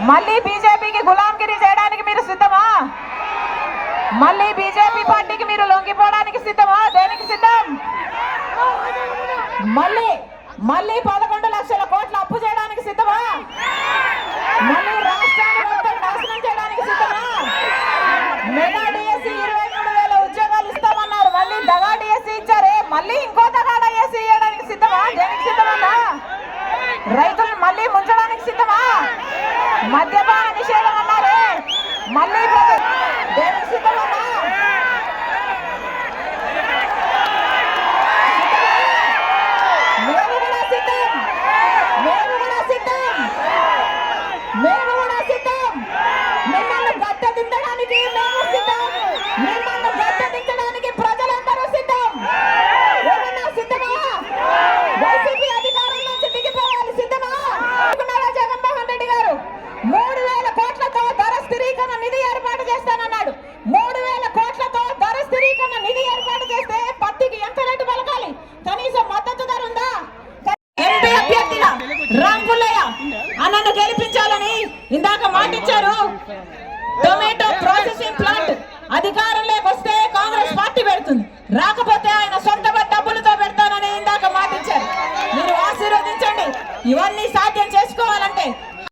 మళ్ళీ బీజేపీకి గులాంగిరి చేయడానికి మీరు సిద్ధమా? మళ్ళీ బీజేపీ పార్టీకి మీరు లొంగిపోవడానికి సిద్ధమా? దేనికి సిద్ధం? మళ్ళీ 11 లక్షల కోట్ల అప్పు చేయడానికి సిద్ధమా? మళ్ళీ రాష్ట్రాన్ని మొత్తం నాశనం చేయడానికి సిద్ధమా? మెగా డిఎస్సి 23,000 ఉద్యోగాలు ఇస్తామన్నారు, మళ్ళీ దగా డిఎస్సి ఇచ్చారే, మళ్ళీ ఇంకో దగా డిఎస్సి ఇవ్వడానికి సిద్ధమా? దేనికి సిద్ధమన్నా? రైతులను మళ్ళీ ముంచడానికి సిద్ధమా? మద్యపాన నిషేధం అన్నారే, మళ్ళీ దేనికి సిద్ధమన్నా? మేము కూడా సిద్ధం, మిమ్మల్ని గద్దెదించడానికి మేము సిద్ధం, మిమ్మల్ని గద్దెదించడానికి ప్రజలందరూ సిద్ధం. ఏమన్నా సిద్ధమా? వైసీపీ అధికారం నుంచి దిగిపోవాలి సిద్ధమా? జగన్మోహన్ రెడ్డి గారు 3,000 కోట్లతో ధర స్థిరీకరణ నిధి ఏర్పాటు చేస్తానన్నాడు. 3,000 కోట్లతో ధర స్థిరీకరణ నిధి ఏర్పాటు చేస్తే పత్తికి ఎంత రేటు పలకాలి? కనీసం మద్దతు ధర ఉందా? ఎంపీ అభ్యర్థిగా రాంపుల్లయ్య అన్నను గెలిపించాలని ఇందాక మాటిచ్చారు. టొమాటో ప్రాసెసింగ్ ప్లాంట్ అధికారంలోకి వస్తే కాంగ్రెస్ పార్టీ పెడుతుంది, రాకపోతే ఆయన సొంత డబ్బులతో పెడతానని ఇందాక మాటిచ్చారు. మీరు ఆశీర్వదించండి. ఇవన్నీ